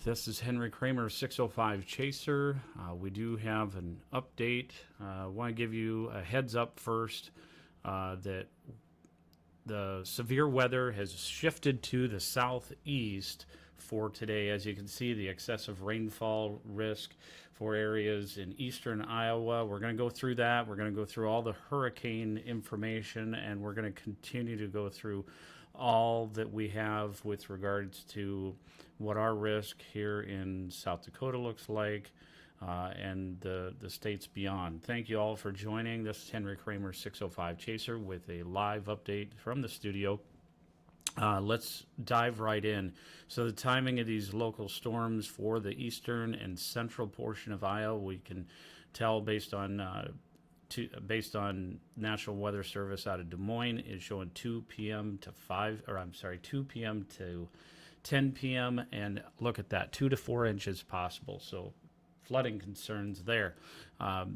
This is Henry Kramer, 605 Chaser. We do have an update. I want to give you a heads up first that the severe weather has shifted to the southeast for today. As you can see, the excessive rainfall risk for areas in eastern Iowa. We're going to go through that. We're going to go through all the hurricane information, and we're going to continue to go through all that we have with regards to what our risk here in South Dakota looks like and the states beyond. Thank you all for joining. This is Henry Kramer, 605 Chaser, with a live update from the studio. Let's dive right in. So the timing of these local storms for the eastern and central portion of Iowa, we can tell based on National Weather Service out of Des Moines is showing 2 p.m. to 2 p.m. to 10 p.m. and look at that, 2 to 4 inches possible. So flooding concerns there.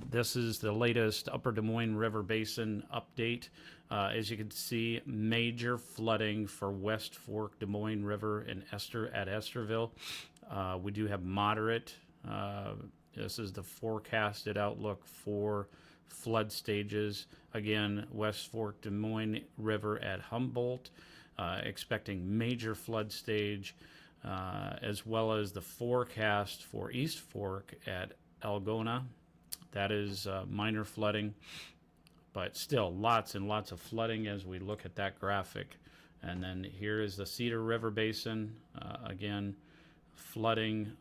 This is the latest Upper Des Moines River Basin update. As you can see, major flooding for West Fork, Des Moines River, and at Estherville. We do have moderate. This is the forecasted outlook for flood stages. Again, West Fork, Des Moines River at Humboldt, expecting major flood stage, as well as the forecast for East Fork at Algona. That is minor flooding, but still lots and lots of flooding as we look at that graphic. And then here is the Cedar River Basin. Again, flooding,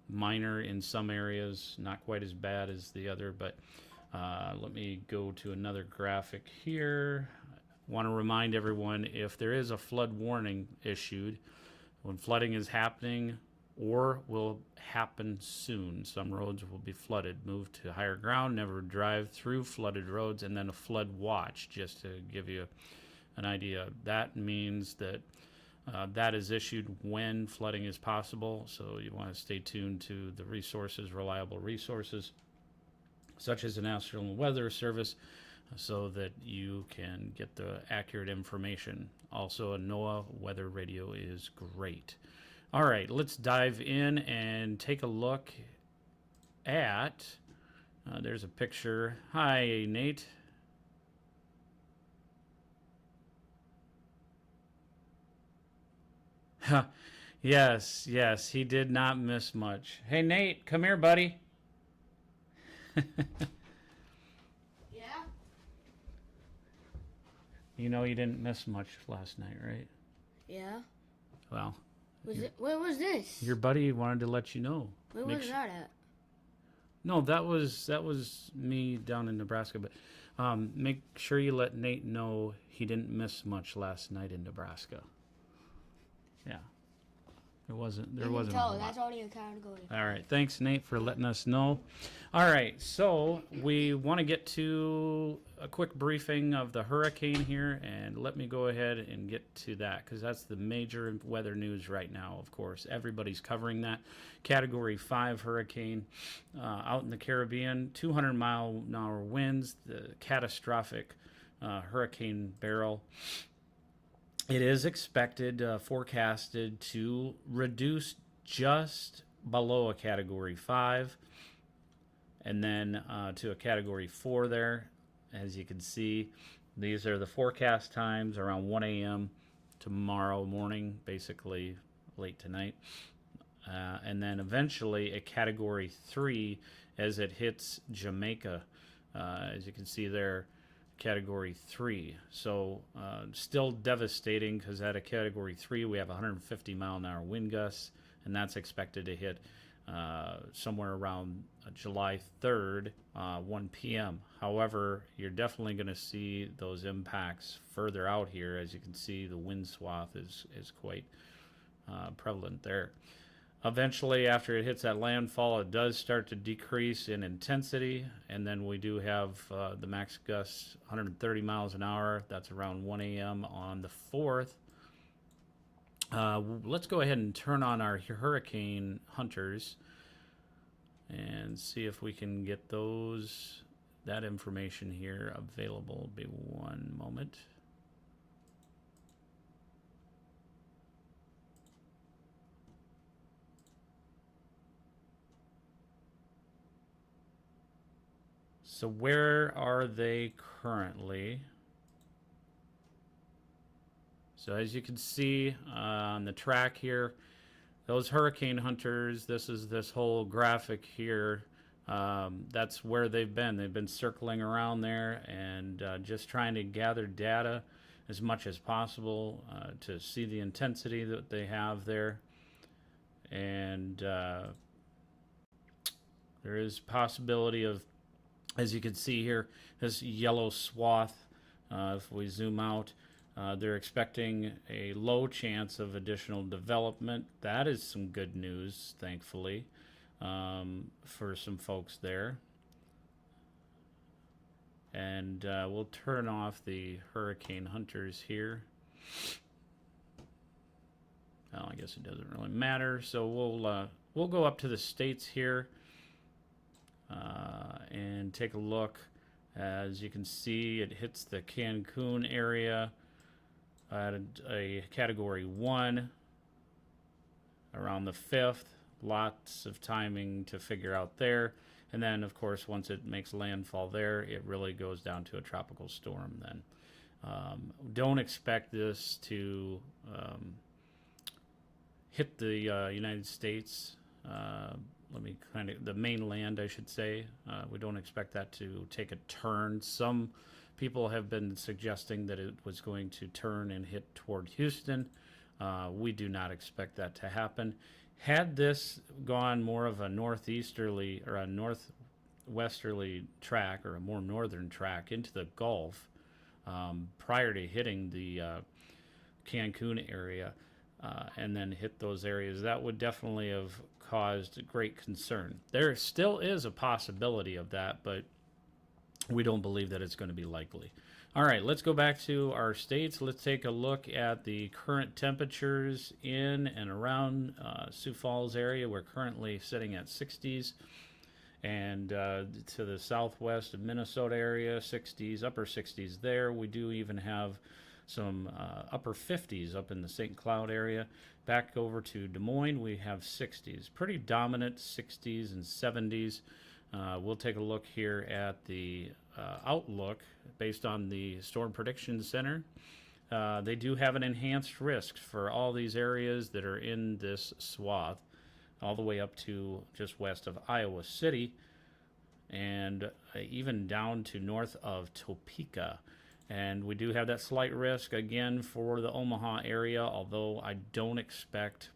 minor in some areas, not quite as bad as the other, but let me go to another graphic here. Want to remind everyone, if there is a flood warning issued, when flooding is happening or will happen soon, some roads will be flooded. Move to higher ground, never drive through flooded roads, and then a flood watch, just to give you an idea. That means that that is issued when flooding is possible, so you want to stay tuned to the resources, reliable resources, such as the National Weather Service, so that you can get the accurate information. Also, a NOAA weather radio is great. All right, let's dive in and take a look at, there's a picture. Hi, Nate. Yes, he did not miss much. Hey, Nate, come here, buddy. Yeah? You know you didn't miss much last night, right? Yeah. Well, Where was this? your buddy wanted to let you know. Where was that at? No, that was me down in Nebraska. But make sure you let Nate know he didn't miss much last night in Nebraska. Yeah. There wasn't a whole lot. That's already a category. All right. Thanks, Nate, for letting us know. All right. So we want to get to a quick briefing of the hurricane here, and let me go ahead and get to that because that's the major weather news right now, of course. Everybody's covering that. Category 5 hurricane out in the Caribbean, 200-mile-an-hour winds, the catastrophic Hurricane Baryl. It is expected, forecasted to reduce just below a Category 5 and then to a Category 4 there. As you can see, these are the forecast times around 1 a.m. tomorrow morning, basically late tonight. And then eventually a Category 3 as it hits Jamaica. As you can see there, Category 3. So still devastating because at a Category 3 we have 150-mile-an-hour wind gusts, and that's expected to hit somewhere around July 3rd, 1 p.m. However, you're definitely going to see those impacts further out here. As you can see, the wind swath is quite prevalent there. Eventually, after it hits that landfall, it does start to decrease in intensity, and then we do have the max gusts 130 miles an hour. That's around 1 a.m. on the 4th. Let's go ahead and turn on our hurricane hunters and see if we can get that information here available. Be one moment. So where are they currently? So as you can see on the track here, those hurricane hunters, this is this whole graphic here. That's where they've been. They've been circling around there and just trying to gather data as much as possible to see the intensity that they have there. And there is possibility of, as you can see here, this yellow swath, if we zoom out, they're expecting a low chance of additional development. That is some good news, thankfully, for some folks there. And we'll turn off the hurricane hunters here. Well, I guess it doesn't really matter. So we'll go up to the states here and take a look. As you can see, it hits the Cancun area at a category 1 around the 5th. Lots of timing to figure out there. And then, of course, once it makes landfall there, it really goes down to a tropical storm then. Don't expect this to hit the United States. The mainland, I should say. We don't expect that to take a turn. Some people have been suggesting that it was going to turn and hit toward Houston. We do not expect that to happen. Had this gone more of a northeasterly or a northwesterly track or a more northern track into the Gulf prior to hitting the Cancun area and then hit those areas, that would definitely have caused great concern. There still is a possibility of that, but we don't believe that it's going to be likely. All right, let's go back to our states. Let's take a look at the current temperatures in and around Sioux Falls area. We're currently sitting at 60s. And to the southwest of Minnesota area, 60s, upper 60s there. We do even have some upper 50s up in the St. Cloud area. Back over to Des Moines, we have 60s. Pretty dominant 60s and 70s. We'll take a look here at the outlook based on the Storm Prediction Center. They do have an enhanced risk for all these areas that are in this swath, all the way up to just west of Iowa City and even down to north of Topeka. And we do have that slight risk again for the Omaha area, although I don't expect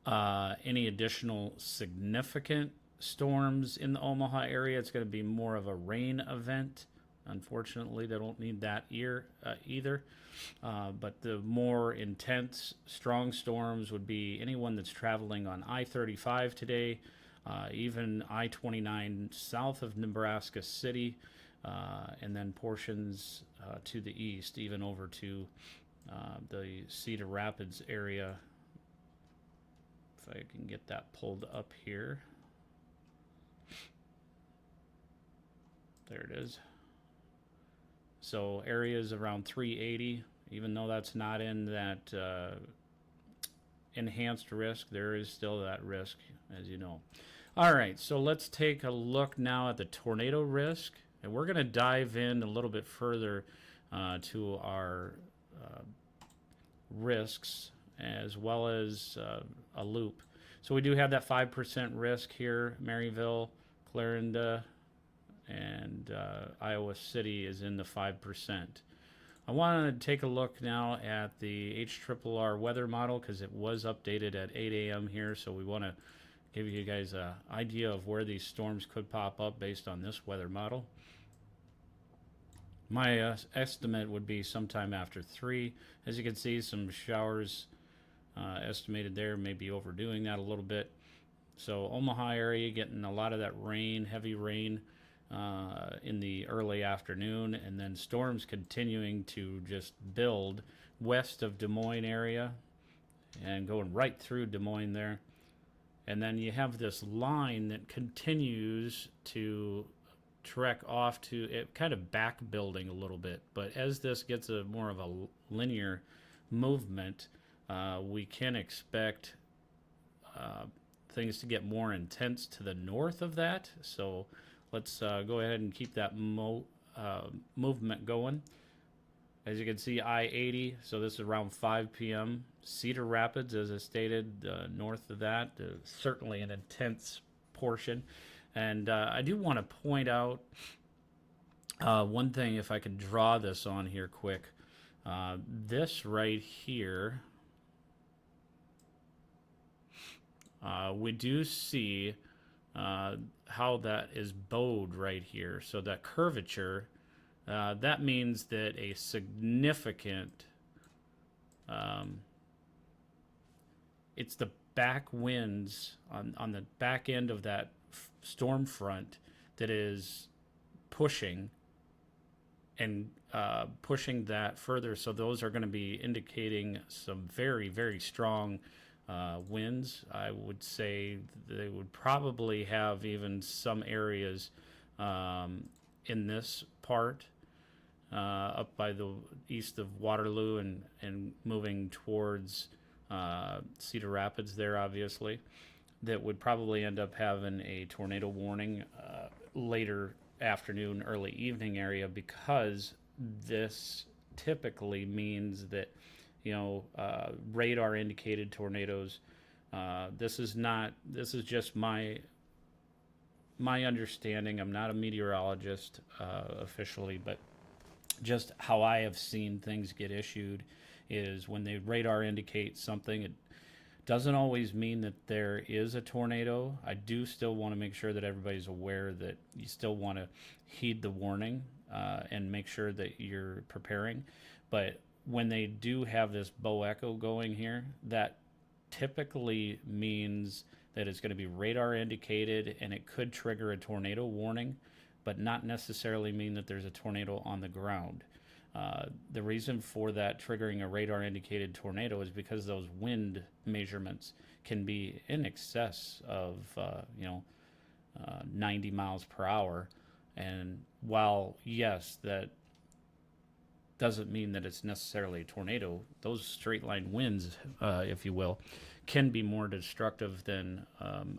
any additional significant storms in the Omaha area. It's going to be more of a rain event. Unfortunately, they don't need that either. But the more intense, strong storms would be anyone that's traveling on I-35 today, even I-29 south of Nebraska City, and then portions to the east, even over to the Cedar Rapids area. If I can get that pulled up here. There it is. So areas around 380, even though that's not in that enhanced risk, there is still that risk, as you know. All right, so let's take a look now at the tornado risk. And we're going to dive in a little bit further to our risks as well as a loop. So we do have that 5% risk here. Maryville, Clarinda, and Iowa City is in the 5%. I want to take a look now at the HRRR weather model because it was updated at 8 a.m. here, so we want to give you guys an idea of where these storms could pop up based on this weather model. My estimate would be sometime after 3. As you can see, some showers estimated there, maybe overdoing that a little bit. So Omaha area getting a lot of that rain, heavy rain in the early afternoon, and then storms continuing to just build west of Des Moines area and going right through Des Moines there. And then you have this line that continues to trek off to it, kind of back building a little bit. But as this gets a more of a linear movement, we can expect things to get more intense to the north of that. So let's go ahead and keep that movement going. As you can see, I-80, so this is around 5 p.m. Cedar Rapids, as I stated, north of that, certainly an intense portion. And I do want to point out one thing, if I could draw this on here quick. This right here, we do see how that is bowed right here. So that curvature, that means that a significant, it's the back winds on the back end of that storm front that is pushing and pushing that further. So those are going to be indicating some very, very strong winds. I would say they would probably have even some areas in this part up by the east of Waterloo and moving towards Cedar Rapids there, obviously, that would probably end up having a tornado warning later afternoon, early evening area, because this typically means that, you know, radar indicated tornadoes. This is just my understanding. I'm not a meteorologist officially, but just how I have seen things get issued is when the radar indicates something, it doesn't always mean that there is a tornado. I do still want to make sure that everybody's aware that you still want to heed the warning and make sure that you're preparing. But when they do have this bow echo going here, that typically means that it's going to be radar indicated and it could trigger a tornado warning, but not necessarily mean that there's a tornado on the ground. The reason for that triggering a radar indicated tornado is because those wind measurements can be in excess of 90 miles per hour. And while, yes, that doesn't mean that it's necessarily a tornado, those straight line winds, if you will, can be more destructive than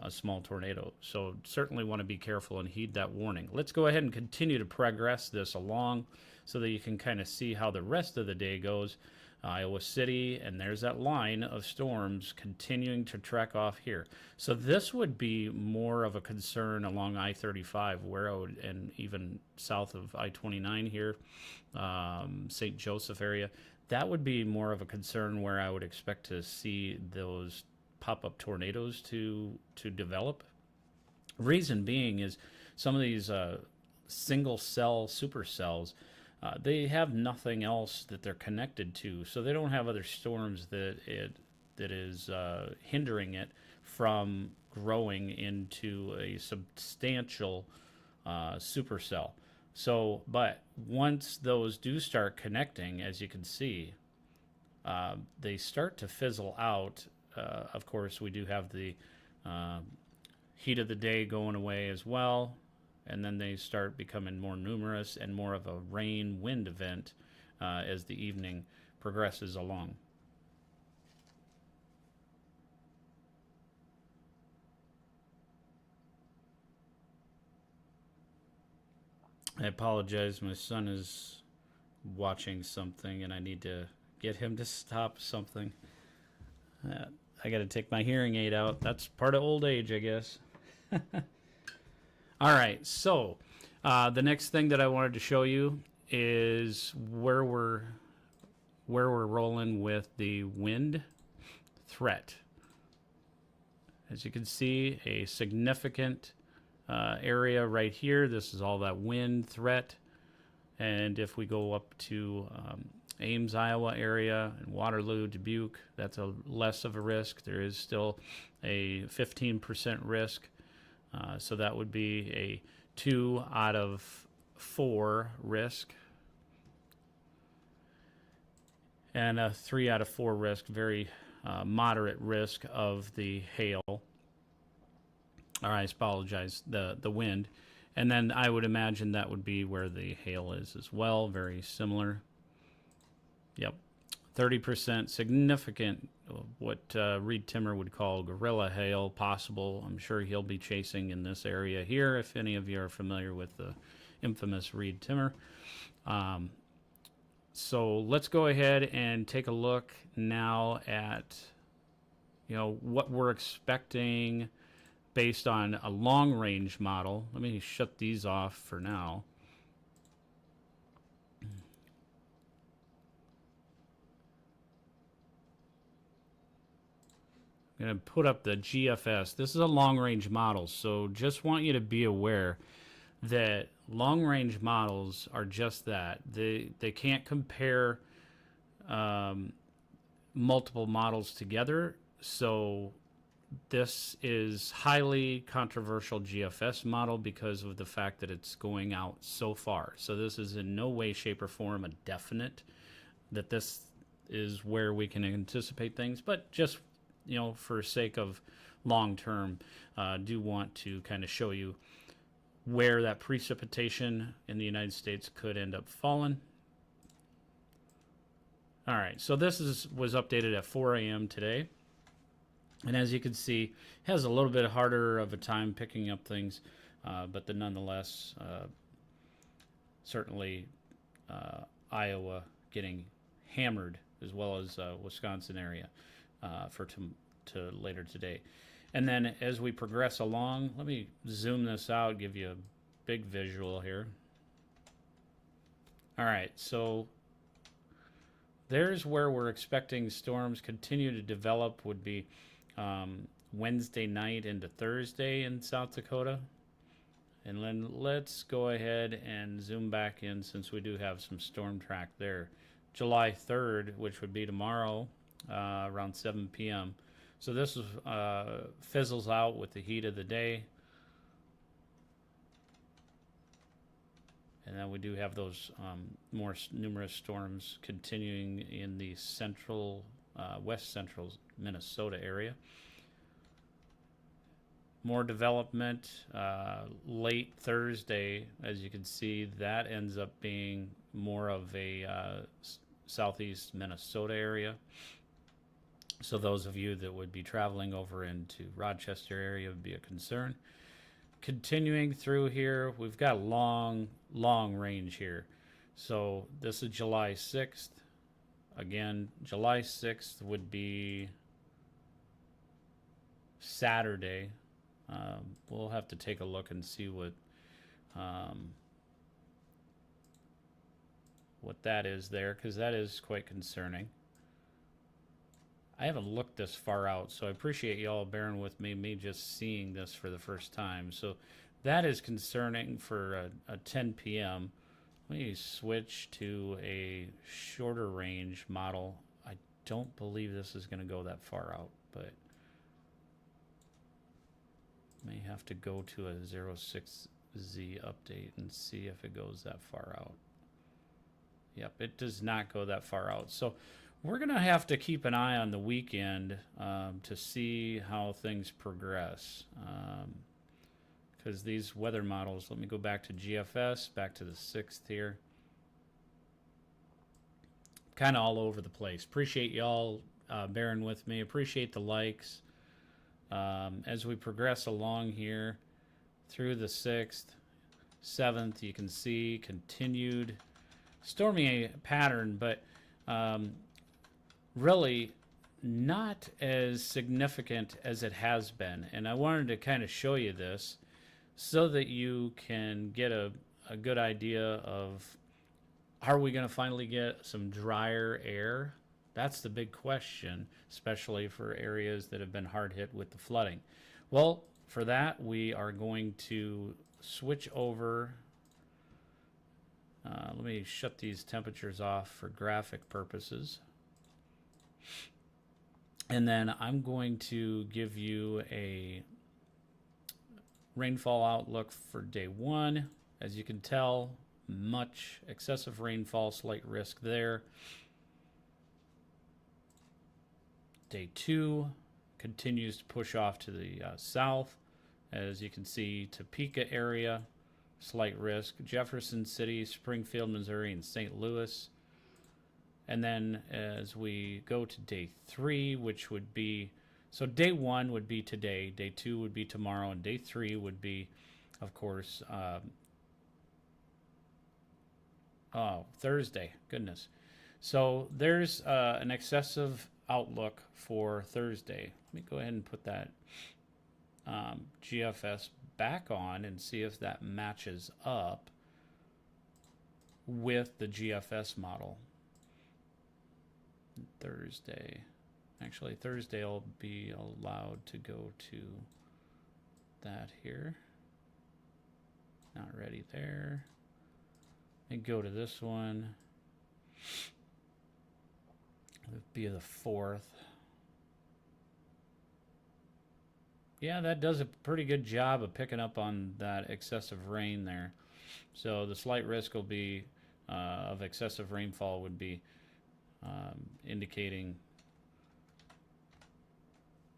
a small tornado. So certainly want to be careful and heed that warning. Let's go ahead and continue to progress this along so that you can kind of see how the rest of the day goes. Iowa City, and there's that line of storms continuing to trek off here. So this would be more of a concern along I-35, where I would, and even south of I-29 here, St. Joseph area. That would be more of a concern where I would expect to see those pop-up tornadoes to develop. Reason being is some of these single cell supercells, they have nothing else that they're connected to, so they don't have other storms that is hindering it from growing into a substantial supercell. So, but once those do start connecting, as you can see, they start to fizzle out. Of course, we do have the heat of the day going away as well, and then they start becoming more numerous and more of a rain wind event as the evening progresses along. I apologize, my son is watching something and I need to get him to stop something. I got to take my hearing aid out. That's part of old age, I guess. All right, so the next thing that I wanted to show you is where we're rolling with the wind threat. As you can see, a significant area right here. This is all that wind threat. And if we go up to Ames, Iowa area, and Waterloo, Dubuque, that's a less of a risk. There is still a 15% risk. So that would be a 2 out of 4 risk. And a 3 out of 4 risk, very moderate risk of the hail. Or I apologize, the wind. And then I would imagine that would be where the hail is as well, very similar. Yep, 30% significant, what Reed Timmer would call gorilla hail possible. I'm sure he'll be chasing in this area here if any of you are familiar with the infamous Reed Timmer. So let's go ahead and take a look now at, what we're expecting based on a long range model. Let me shut these off for now. I'm going to put up the GFS. This is a long-range model, so just want you to be aware that long-range models are just that. They can't compare multiple models together, so this is highly controversial GFS model because of the fact that it's going out so far. So this is in no way, shape, or form a definite that this is where we can anticipate things, but just for sake of long term, do want to kind of show you where that precipitation in the United States could end up falling. All right, so this was updated at 4 a.m. today. And as you can see, it has a little bit harder of a time picking up things, but nonetheless, certainly Iowa getting hammered, as well as Wisconsin area to later today. And then as we progress along, let me zoom this out, give you a big visual here. All right, so there's where we're expecting storms continue to develop, would be Wednesday night into Thursday in South Dakota. And then let's go ahead and zoom back in, since we do have some storm track there. July 3rd, which would be tomorrow, around 7 p.m. So this is, fizzles out with the heat of the day. And then we do have those more numerous storms continuing in the central, west central Minnesota area. More development late Thursday. As you can see, that ends up being more of a southeast Minnesota area. So those of you that would be traveling over into Rochester area would be a concern. Continuing through here, we've got long range here. So this is July 6th. Again, July 6th would be Saturday. We'll have to take a look and see what that is there, because that is quite concerning. I haven't looked this far out, so I appreciate y'all bearing with me just seeing this for the first time. So that is concerning for a 10 p.m. Let me switch to a shorter range model. I don't believe this is going to go that far out, but may have to go to a 06Z update and see if it goes that far out. Yep, it does not go that far out. So we're going to have to keep an eye on the weekend to see how things progress. Because these weather models, let me go back to GFS, back to the 6th here. Kind of all over the place. Appreciate y'all bearing with me. Appreciate the likes. As we progress along here through the 6th, 7th, you can see continued stormy pattern, but really not as significant as it has been. And I wanted to kind of show you this so that you can get a good idea of, are we going to finally get some drier air? That's the big question, especially for areas that have been hard hit with the flooding. Well, for that, we are going to switch over. Let me shut these temperatures off for graphic purposes. And then I'm going to give you a rainfall outlook for day 1. As you can tell, much excessive rainfall, slight risk there. Day 2 continues to push off to the south. As you can see, Topeka area, slight risk. Jefferson City, Springfield, Missouri, and St. Louis. And then as we go to day 3, which would be, so day 1 would be today, day 2 would be tomorrow, and day 3 would be, of course, Thursday. Goodness. So there's an excessive outlook for Thursday. Let me go ahead and put that GFS back on and see if that matches up with the GFS model. Thursday. Actually, Thursday will be allowed to go to that here. Not ready there. And go to this one. It would be the 4th. Yeah, that does a pretty good job of picking up on that excessive rain there. So the slight risk will be of excessive rainfall would be indicating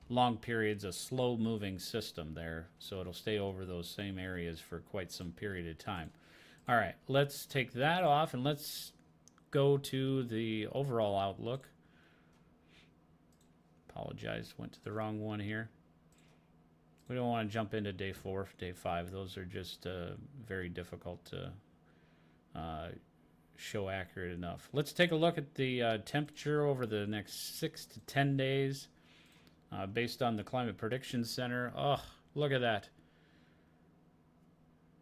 long periods of slow moving system there. So it'll stay over those same areas for quite some period of time. All right, let's take that off and let's go to the overall outlook. Apologize, went to the wrong one here. We don't want to jump into day 4, day 5. Those are just very difficult to show accurate enough. Let's take a look at the temperature over the next 6 to 10 days based on the Climate Prediction Center. Oh, look at that.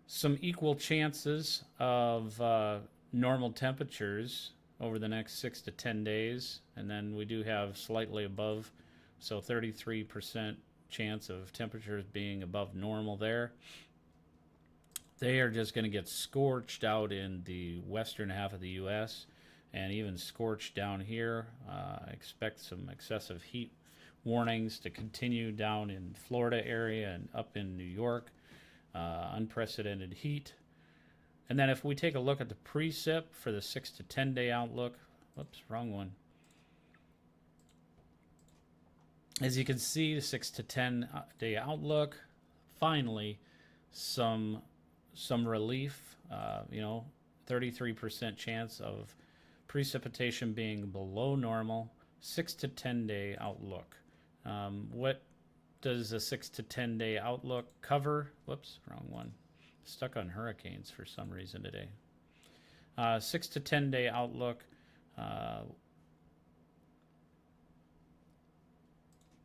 Some equal chances of normal temperatures over the next 6 to 10 days. And then we do have slightly above, so 33% chance of temperatures being above normal there. They are just going to get scorched out in the western half of the U.S. and even scorched down here. Expect some excessive heat warnings to continue down in Florida area and up in New York. Unprecedented heat. And then if we take a look at the precip for the 6 to 10 day outlook, whoops, wrong one. As you can see, the 6 to 10 day outlook, finally some relief, 33% chance of precipitation being below normal, 6 to 10 day outlook. What does a 6 to 10 day outlook cover? Whoops, wrong one. Stuck on hurricanes for some reason today. 6 to 10 day outlook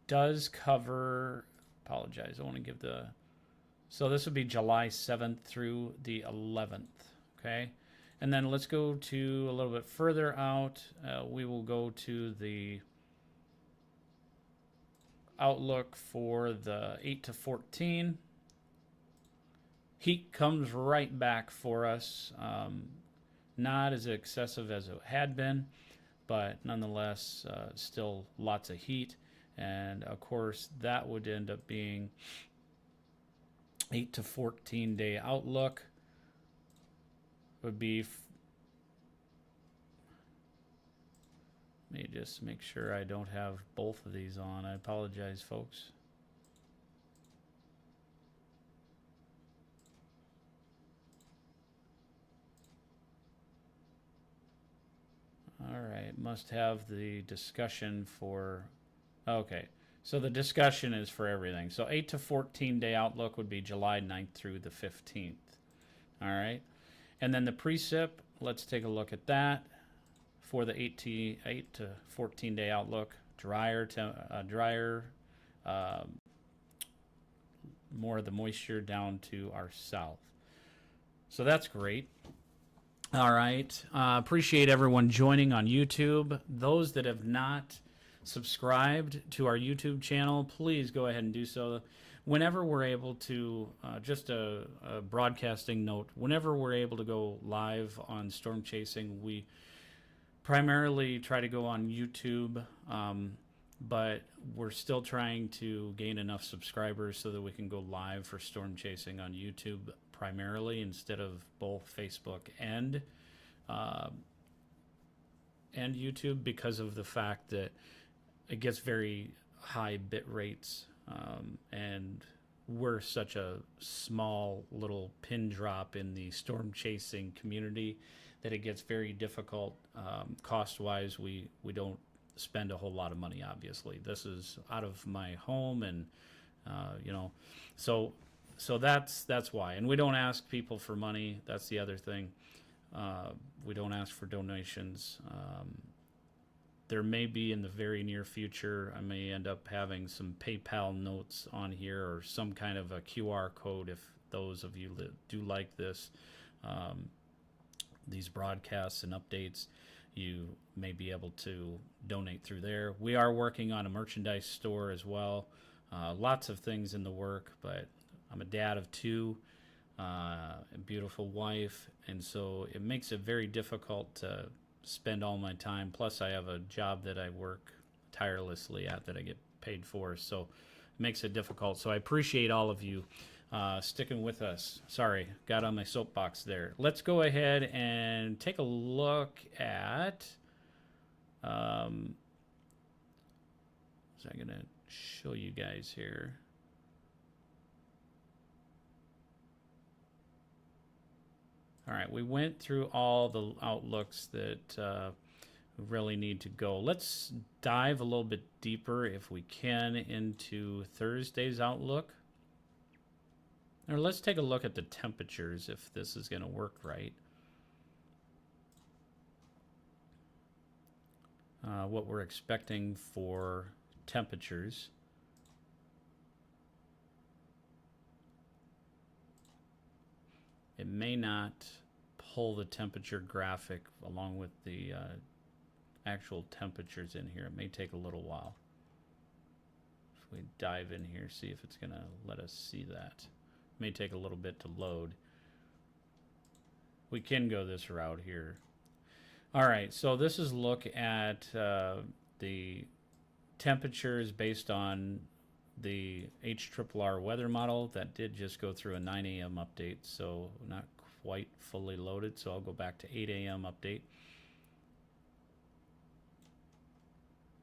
does cover, apologize, I want to give the, so this would be July 7th through the 11th, okay? And then let's go to a little bit further out. We will go to the outlook for the 8 to 14. Heat comes right back for us. Not as excessive as it had been, but nonetheless, still lots of heat. And of course, that would end up being 8 to 14 day outlook. Would be, let me just make sure I don't have both of these on. I apologize, folks. All right, must have the discussion for, okay. So the discussion is for everything. So 8 to 14 day outlook would be July 9th through the 15th. All right. And then the precip, let's take a look at that for the 8 to 14 day outlook. Drier, more of the moisture down to our south. So that's great. All right. Appreciate everyone joining on YouTube. Those that have not subscribed to our YouTube channel, please go ahead and do so. Whenever we're able to, just a broadcasting note, whenever we're able to go live on Storm Chasing, we primarily try to go on YouTube, but we're still trying to gain enough subscribers so that we can go live for Storm Chasing on YouTube primarily instead of both Facebook and YouTube, because of the fact that it gets very high bit rates, and we're such a small little pin drop in the storm chasing community that it gets very difficult. Cost wise, we don't spend a whole lot of money. Obviously, this is out of my home, and you know, so that's why. And we don't ask people for money. That's the other thing. We don't ask for donations. There may be in the very near future, I may end up having some PayPal notes on here or some kind of a QR code if those of you that do like this, these broadcasts and updates, you may be able to donate through there. We are working on a merchandise store as well. Lots of things in the work, but I'm a dad of two, a beautiful wife, and so it makes it very difficult to spend all my time. Plus, I have a job that I work tirelessly at that I get paid for, so it makes it difficult. So I appreciate all of you sticking with us. Sorry, got on my soapbox there. Let's go ahead and take a look at. So I'm gonna show you guys here. All right, we went through all the outlooks that we really need to go. Let's dive a little bit deeper, if we can, into Thursday's outlook. Or let's take a look at the temperatures, if this is going to work right. What we're expecting for temperatures. It may not pull the temperature graphic along with the actual temperatures in here. It may take a little while. If we dive in here, see if it's going to let us see that. It may take a little bit to load. We can go this route here. All right, so this is a look at the temperatures based on the HRRR weather model. That did just go through a 9 a.m. update, so not quite fully loaded. So I'll go back to 8 a.m. update.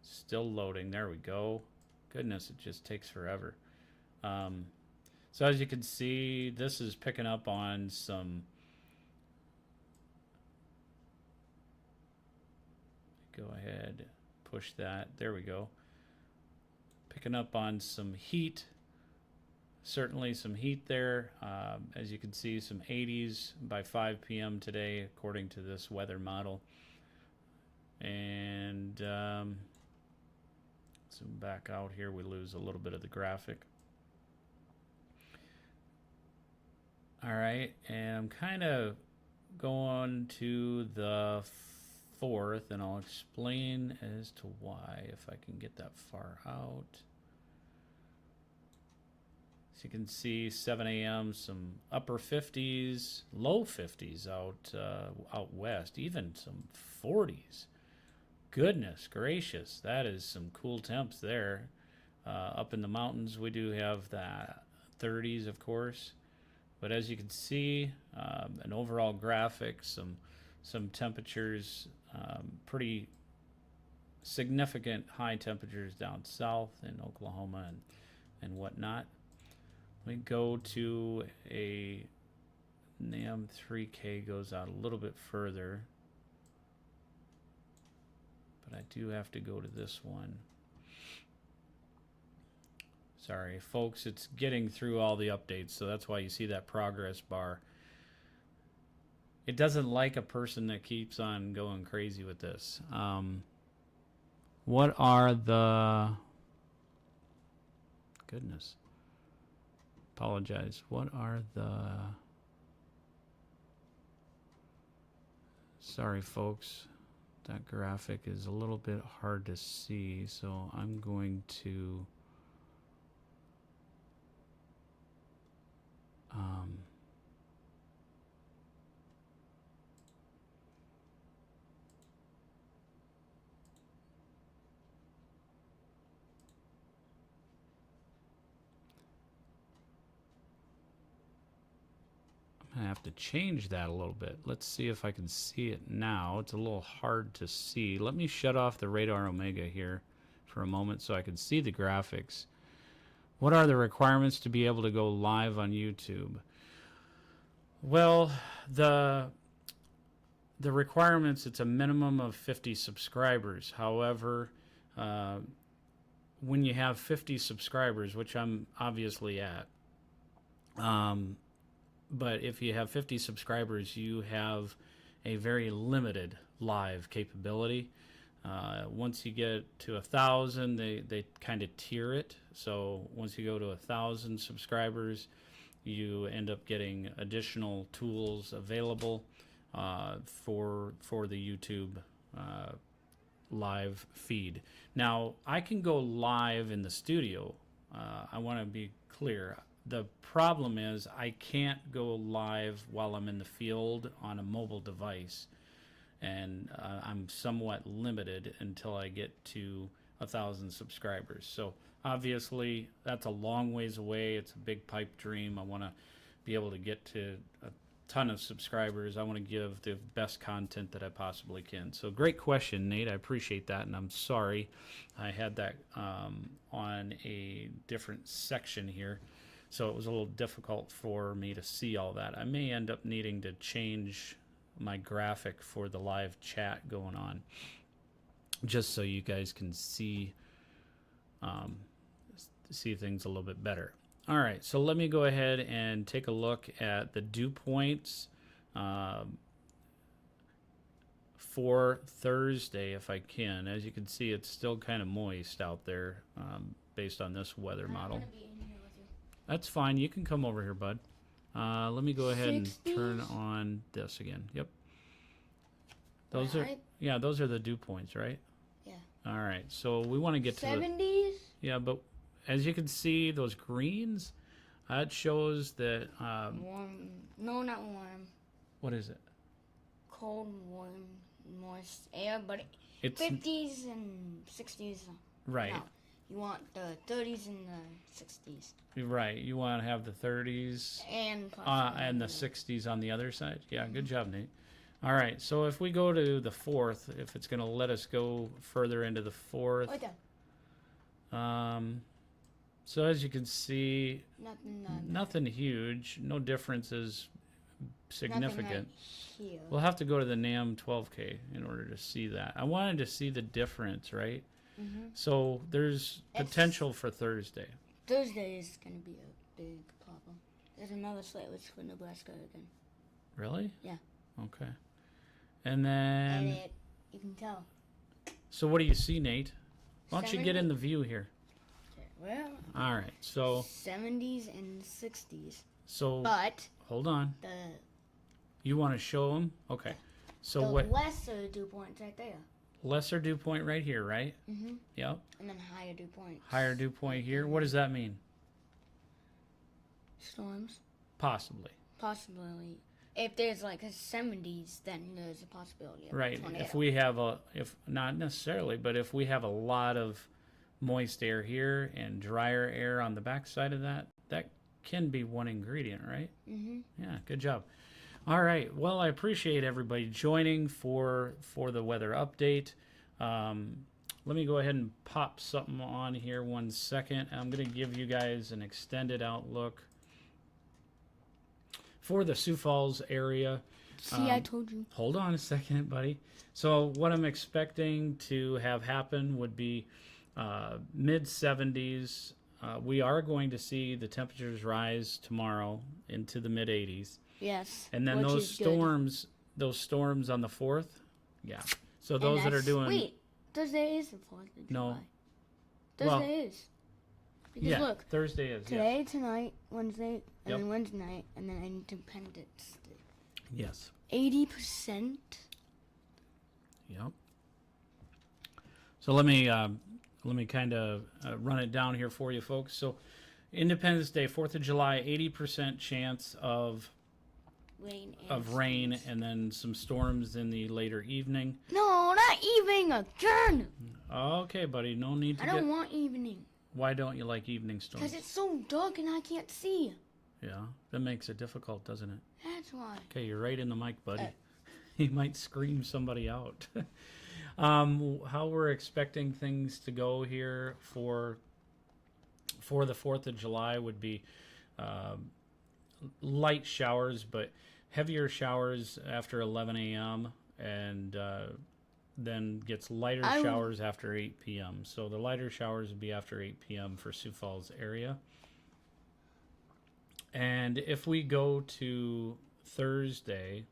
Still loading. There we go. Goodness, it just takes forever. So as you can see, this is picking up on some. Go ahead, push that. There we go. Picking up on some heat. Certainly some heat there. As you can see, some 80s by 5 p.m. today, according to this weather model. And zoom back out here, we lose a little bit of the graphic. All right, and I'm kind of going to the 4th, and I'll explain as to why, if I can get that far out. So you can see 7 a.m., some upper 50s, low 50s out west, even some 40s. Goodness gracious, that is some cool temps there. Up in the mountains, we do have the 30s, of course. But as you can see, an overall graphic, some temperatures, pretty significant high temperatures down south in Oklahoma and whatnot. We go to a NAM 3K, goes out a little bit further, but I do have to go to this one. Sorry, folks, it's getting through all the updates, so that's why you see that progress bar. It doesn't like a person that keeps on going crazy with this. What are the... Goodness. Apologize. What are the... Sorry, folks. That graphic is a little bit hard to see, so I'm going to... I have to change that a little bit. Let's see if I can see it now. It's a little hard to see. Let me shut off the radar omega here for a moment so I can see the graphics. What are the requirements to be able to go live on YouTube? Well, the requirements, it's a minimum of 50 subscribers. However, when you have 50 subscribers, which I'm obviously at, but if you have 50 subscribers, you have a very limited live capability. Once you get to 1,000, they kind of tier it. So once you go to 1,000 subscribers, you end up getting additional tools available for the YouTube live feed. Now, I can go live in the studio. I want to be clear. The problem is I can't go live while I'm in the field on a mobile device, and I'm somewhat limited until I get to 1,000 subscribers. So obviously that's a long ways away. It's a big pipe dream. I want to be able to get to a ton of subscribers. I want to give the best content that I possibly can. So great question, Nate. I appreciate that, and I'm sorry I had that on a different section here, so it was a little difficult for me to see all that. I may end up needing to change my graphic for the live chat going on, just so you guys can see things a little bit better. All right, so let me go ahead and take a look at the dew points for Thursday, if I can. As you can see, it's still kind of moist out there based on this weather model. I'm gonna be in here with you. That's fine. You can come over here, bud. Let me go ahead and 60s? turn on this again. Yep. Those are, Right. yeah, those are the dew points, right? Yeah. All right, so we want to get to the, 70s? yeah, but as you can see, those greens, that shows that, Warm. No, not warm. what is it? Cold, warm, moist air, but It's, 50s and 60s. right, No, you want the 30s and the 60s. right. You want to have the 30s And and the 60s on the other side. Yeah, good job, Nate. All right, so if we go to the 4th, if it's going to let us go further into the 4th, Right there. so as you can see, Nothing. nothing huge, no differences significant. Nothing right here. We'll have to go to the NAM 12K in order to see that. I wanted to see the difference, right? Mhm. So there's potential for Thursday. Thursday is gonna be a big problem. There's another slate which for Nebraska again. Really? Yeah. Okay. And then, And you can tell. so what do you see, Nate? Why don't you get in the view here? Well, All right. So 70s and 60s. so But hold on. the You want to show them? Okay. So the what? lesser dew points right there. Lesser dew point right here, right? Mm-hmm. Yep. And then higher dew points. Higher dew point here. What does that mean? Storms. Possibly. Possibly. If there's like a 70s, then there's a possibility of a Right. tornado. If we have if not necessarily, but if we have a lot of moist air here and drier air on the backside of that, that can be one ingredient, right? Mm-hmm. Yeah, good job. All right. Well, I appreciate everybody joining for the weather update. Let me go ahead and pop something on here 1 second. I'm going to give you guys an extended outlook for the Sioux Falls area. See, I told you. Hold on a second, buddy. So what I'm expecting to have happen would be mid 70s. We are going to see the temperatures rise tomorrow into the mid 80s. Yes. And then which those is good. storms on the 4th. Yeah. So those that are doing Wait, Thursday is the 4th of No. July. Thursday is. Because yeah, look, Thursday is. today, tonight, Wednesday, and Yep. then Wednesday night, and then Independence Day. Yes. 80%. Yep. So let me kind of run it down here for you, folks. So Independence Day, 4th of July, 80% chance of rain and then some storms in the later evening. No, not evening again. Okay, buddy, no need to I don't want evening. Why don't you like evening storms? Because it's so dark and I can't see. Yeah, that makes it difficult, doesn't it? That's why. Okay, you're right in the mic, buddy. You might scream somebody out. How we're expecting things to go here for for the 4th of July would be light showers, but heavier showers after 11 a.m. and then gets lighter showers after 8 p.m. So the lighter showers would be after 8 p.m. for Sioux Falls area. And if we go to Thursday,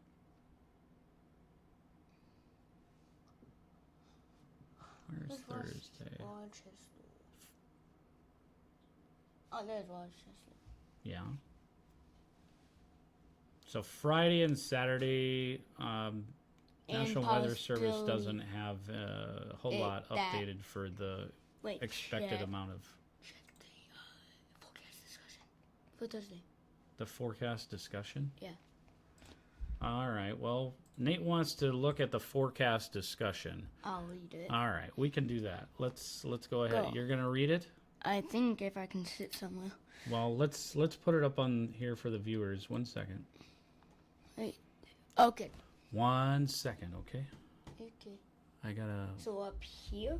where's Thursday? Oh, there's Rochester. Yeah. So Friday and Saturday, National Weather Service doesn't have a whole lot updated for the expected amount of. Check the forecast discussion for Thursday. The forecast discussion? Yeah. All right. Well, Nate wants to look at the forecast discussion. I'll read it. All right, we can do that. Let's go ahead. Go. You're gonna read it? I think if I can sit somewhere. Well, let's put it up on here for the viewers. 1 second. Wait. Okay. 1 second, okay? Okay. I gotta. So up here,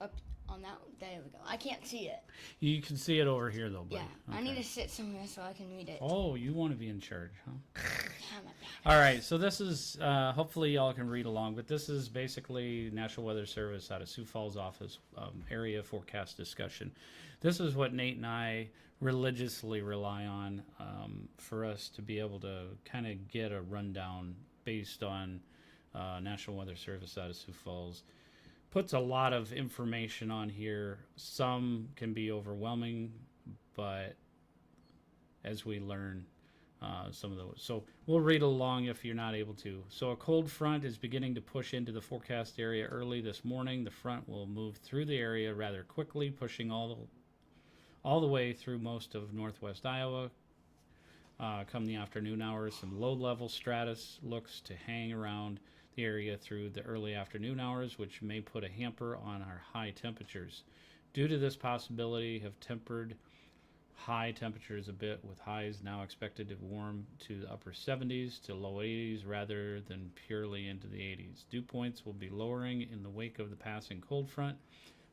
up on that one. There we go. I can't see it. You can see it over here, though, buddy. Yeah. I need to sit somewhere so I can read it. Oh, you want to be in charge, huh? Damn it. All right, so this is, hopefully y'all can read along, but this is basically National Weather Service out of Sioux Falls office area forecast discussion. This is what Nate and I religiously rely on for us to be able to kind of get a rundown based on National Weather Service out of Sioux Falls. Puts a lot of information on here. Some can be overwhelming, but as we learn, some of those. So we'll read along if you're not able to. So a cold front is beginning to push into the forecast area early this morning. The front will move through the area rather quickly, pushing all the way through most of northwest Iowa. Come the afternoon hours, some low-level stratus looks to hang around the area through the early afternoon hours, which may put a hamper on our high temperatures. Due to this possibility, have tempered high temperatures a bit, with highs now expected to warm to the upper 70s to low 80s rather than purely into the 80s. Dew points will be lowering in the wake of the passing cold front,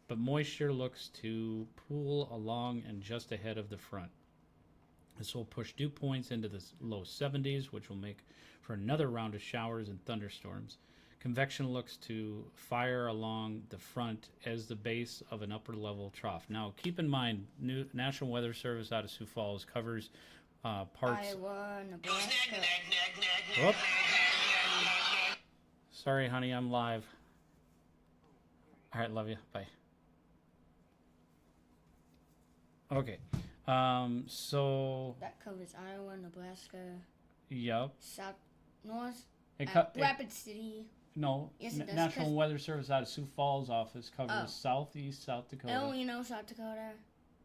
but moisture looks to pool along and just ahead of the front. This will push dew points into the low 70s, which will make for another round of showers and thunderstorms. Convection looks to fire along the front as the base of an upper level trough. Now, keep in mind, National Weather Service out of Sioux Falls covers parts. Iowa, Nebraska. Whoop. Sorry, honey, I'm live. All right, love you. Bye. Okay. So. That covers Iowa, Nebraska. Yep. South, North. It Rapid City. No, Yes, it does, National Weather Service out of Sioux Falls office covers Oh. southeast South Dakota Oh, you know South Dakota.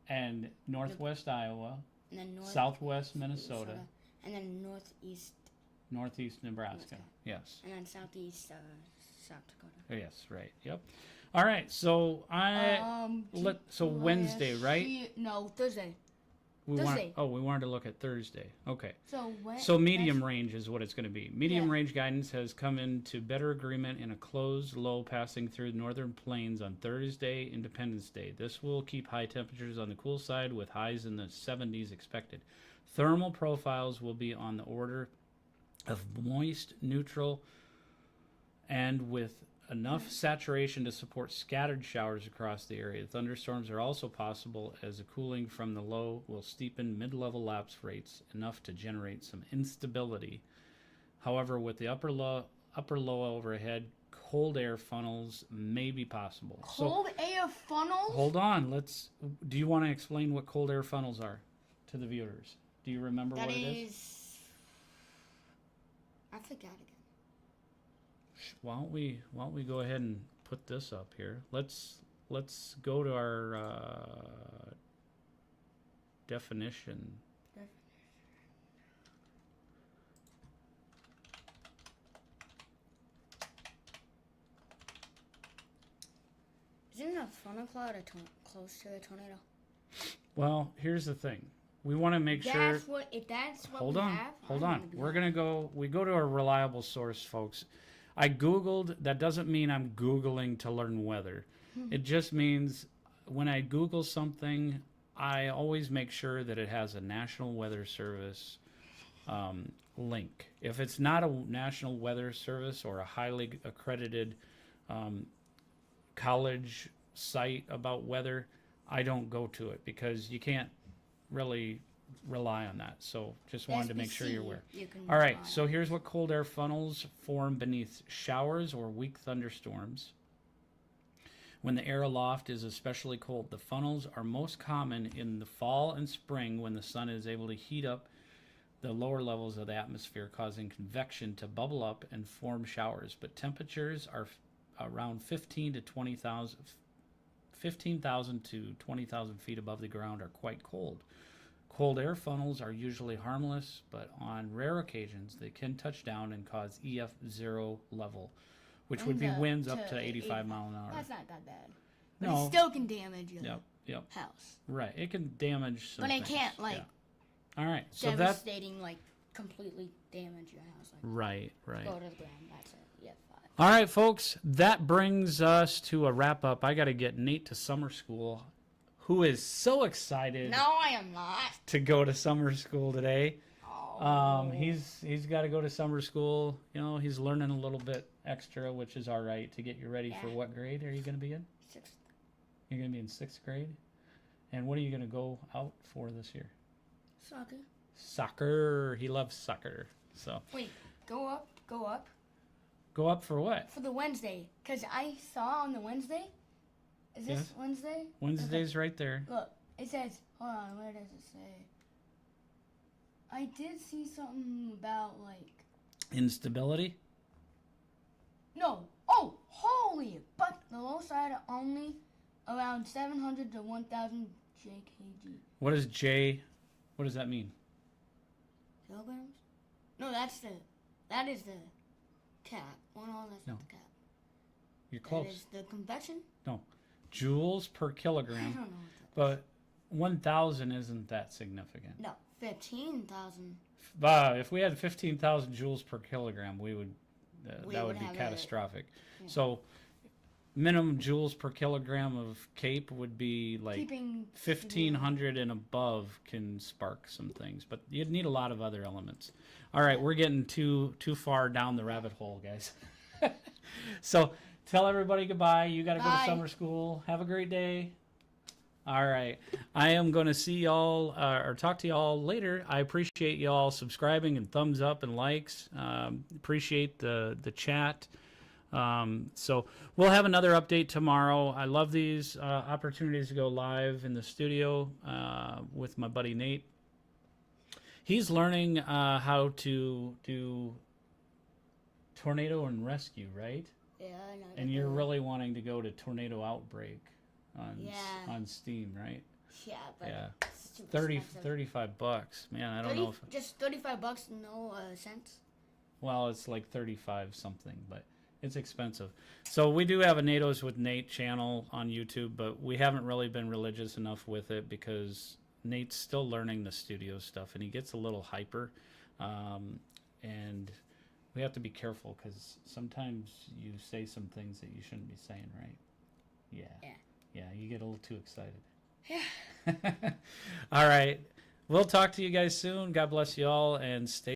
and northwest Iowa, And then southwest Minnesota, and then northeast. northeast Nebraska. Nebraska. Yes. And then southeast South Dakota. Yes, right. Yep. All right. So Wednesday, right? No, Thursday. We Thursday. we wanted to look at Thursday. Okay. So So medium range is what it's going to be. Medium range guidance has come into better agreement in a closed low passing through the northern plains on Thursday, Independence Day. This will keep high temperatures on the cool side with highs in the 70s expected. Thermal profiles will be on the order of moist, neutral, and with enough saturation to support scattered showers across the area. Thunderstorms are also possible as the cooling from the low will steepen mid-level lapse rates enough to generate some instability. However, with the upper low overhead, cold air funnels may be possible. cold air funnels. Hold on. Do you want to explain what cold air funnels are to the viewers? Do you remember what it is? I forgot again. Why don't we go ahead and put this up here? Let's go to our definition. Isn't a funnel cloud close to a tornado? Well, here's the thing. We want to make sure. That's what Hold we on. have. Hold I'm on. We go to a reliable source, folks. I Googled. That doesn't mean I'm Googling to learn weather. It just means when I Google something, I always make sure that it has a National Weather Service link. If it's not a National Weather Service or a highly accredited college site about weather, I don't go to it because you can't really rely on that. So just wanted to make sure you're aware. All right, so here's what cold air funnels form beneath showers or weak thunderstorms. When the air aloft is especially cold, the funnels are most common in the fall and spring when the sun is able to heat up the lower levels of the atmosphere, causing convection to bubble up and form showers. But temperatures are around 15,000 to 20,000 feet above the ground are quite cold. Cold air funnels are usually harmless, but on rare occasions they can touch down and cause EF0 level, which would be winds up to 85 mile an hour. That's not that bad. No. But it still can damage your house. Right. It can damage some But it things. can't, like, All right. So that devastating, like, completely damage your house. Like, right. go to the ground. That's it. Yeah, 5. All right, folks. That brings us to a wrap up. I got to get Nate to summer school, who is so excited No, I am not. to go to summer school today. Oh. He's got to go to summer school. You know, he's learning a little bit extra, which is all right to get you ready for what grade are you going to be in? 6th. You're going to be in 6th grade? And what are you going to go out for this year? Soccer. Soccer. He loves soccer. So Wait, go up. go up for what? For the Wednesday. Because I saw on the Wednesday. Is this Wednesday? Wednesday's right there. Look, it says, hold on, where does it say? I did see something about, like, Instability? no. Oh, holy, but the low side are only around 700 to 1,000 JKG. What does that mean? Kilograms? No, that is the cap. Oh, no, that's not the cap. You're close. That is the convection? No. Joules per I kilogram. don't know what that is. But 1,000 isn't that significant. No, 15,000. If we had 15,000 joules per kilogram, we would that would be catastrophic. So minimum joules per kilogram of CAPE would be like Keeping 1,500 and above can spark some things, but you'd need a lot of other elements. All right, we're getting too far down the rabbit hole, guys. So tell everybody goodbye. You got to go to summer school. Have a great day. All right. I am going to see y'all or talk to y'all later. I appreciate y'all subscribing and thumbs up and likes. Appreciate the chat. So we'll have another update tomorrow. I love these opportunities to go live in the studio with my buddy Nate. He's learning how to do tornado and rescue, right? Yeah, I know. And you're really wanting to go to Tornado Outbreak on Steam, right? Yeah, but it's too 35 bucks. Man, I don't know if just $35, no cents. well, it's like 35 something, but it's expensive. So we do have a NATO's with Nate channel on YouTube, but we haven't really been religious enough with it because Nate's still learning the studio stuff and he gets a little hyper. And we have to be careful because sometimes you say some things that you shouldn't be saying, right? Yeah, you get a little too excited. Yeah. All right. We'll talk to you guys soon. God bless you all and stay